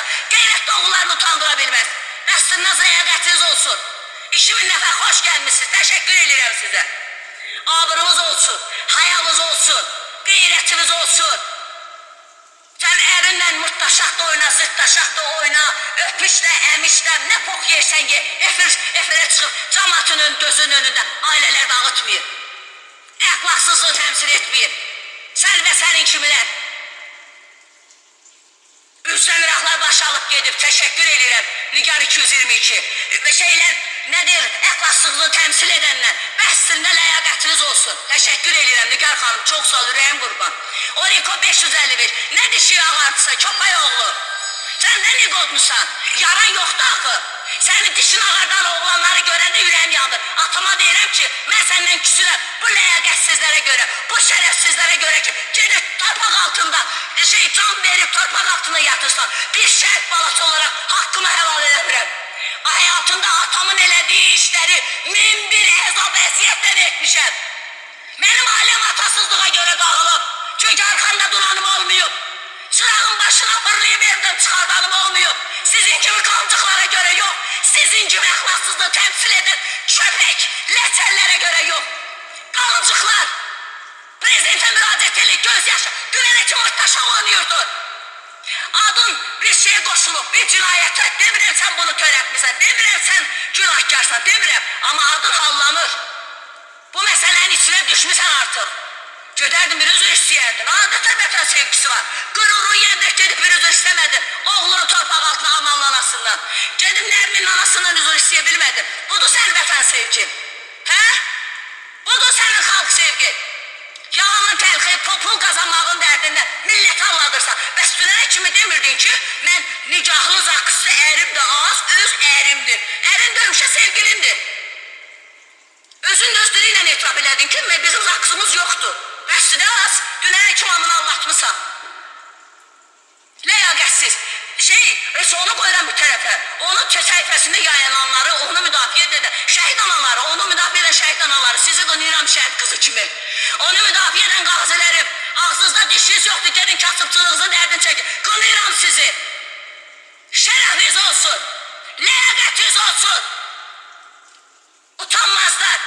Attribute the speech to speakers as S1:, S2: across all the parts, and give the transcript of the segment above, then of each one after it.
S1: yaşayacaq. Qeyrətli oğullarını utandıra bilməz. Dəstiniz ləyaqətiniz olsun. 2000 nəfər xoş gəlmişsiniz. Təşəkkür edirəm sizə. Abrınız olsun, hayalınız olsun, qeyrətiniz olsun. Sən ərinlə mırtdaşaq da oyna, zırtdaşaq da oyna, öpüşlə, əmişlə, nə pox yersən ye, efirə çıxıb cəmatının gözünün önündə ailələr dağıtmayır. Əxlaqsızlığı təmsil etməyir. Sən və sənin kimilər. Üstən Iraqlar başı alıb gedib, təşəkkür edirəm. Nigar 222. Şeylər, nədir, əxlaqsızlığı təmsil edənlər. Bəsində ləyaqətiniz olsun. Təşəkkür edirəm Nigar xanım, çox sağ ol, ürəyim qurban. Oriko 555. Nə dişi ağartısa, köpək oğlu. Sən nə niqodmusan? Yaran yoxdur axı. Sənin dişin ağardan oğlanları görəndə ürəyim yandır. Atama deyirəm ki, mən səndən küsürəm. Bu ləyaqətsizlərə görə, bu şərəfsizlərə görə ki, gedib torpaq altında can verib torpaq altında yatırsan. Bir şəhid balası olaraq haqqımı həval edəmirəm. Həyatında atamın elədiyi işləri min bir əzab əziyyətdən etmişəm. Mənim ailəm atasızlığa görə dağılıb. Çünki arxamda duranım olmayıb. Çırağın başına fırlayıb evdən çıxardanım olmayıb. Sizin kimi qancıqlara görə yox. Sizin kimi əxlaqsızlığı təmsil edən köpək, ləçəllərə görə yox. Qalıcıqlar, prezidentə müraciət edin, göz yaşı, dünənə ki ortaşa oynuyordun. Adın bir şeye qoşulub, bir cinayətə, demirəm sən bunu törətmirsən, demirəm sən günahkarsan, demirəm, amma adın hallanır. Bu məsələnin içine düşmüsən artıq. Gödərdin, bir üzr istəyərdin, adətən vətən sevgisi var. Qüruru yerdə gedib bir üzr istəmədin, oğlunu torpaq altına almanın anasından. Gedib Nərmin anasından üzr istəyə bilmədin. Budur sən vətən sevgin. Hə? Budur sənin xalq sevgin. Yalanın təlxi, popul qazanmağın dərdindən millət anladırsan. Bəs dünənə kimi demirdin ki, mən nicahlı zakısı ərim də az, öz ərimdir. Ərin dönmüşə sevgilindir. Özün öz dili ilə etiraf elədin ki, bizim zakısımız yoxdur. Bəs nə az, dünənə kim amını anlatmışsan. Ləyaqətsiz. Onu qoyuram bir tərəfə. Onun səhifəsində yayılanları, onu müdafiə edən, şəhid anaları, onu müdafiə edən şəhid anaları, sizi qınıyıram şəhid qızı kimi. Onu müdafiə edən qazilərim, ağzınızda dişiniz yoxdur, gedin kasıbçılığınızın dərdini çəkin. Qınıyıram sizi. Şərəfiniz olsun. Ləyaqətiniz olsun. Utanmazlar.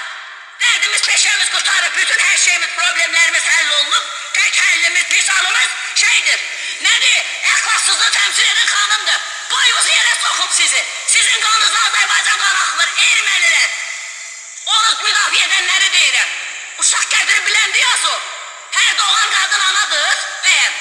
S1: Dərdimiz, peşəmiz qurtarıb, bütün hər şeyimiz, problemlərimiz həll olunub, tək həllimiz, lisanımız şeydir. Nədir? Əxlaqsızlığı təmsil edən xanımdır. Boyunuzu yerə soxum sizi. Sizin qanınızda Azərbaycan qanı axılır, ermənilər. Onu müdafiə edənləri deyirəm. Uşaq qədri biləndir yaz o. Hər doğan qadın anadır, bəyəm.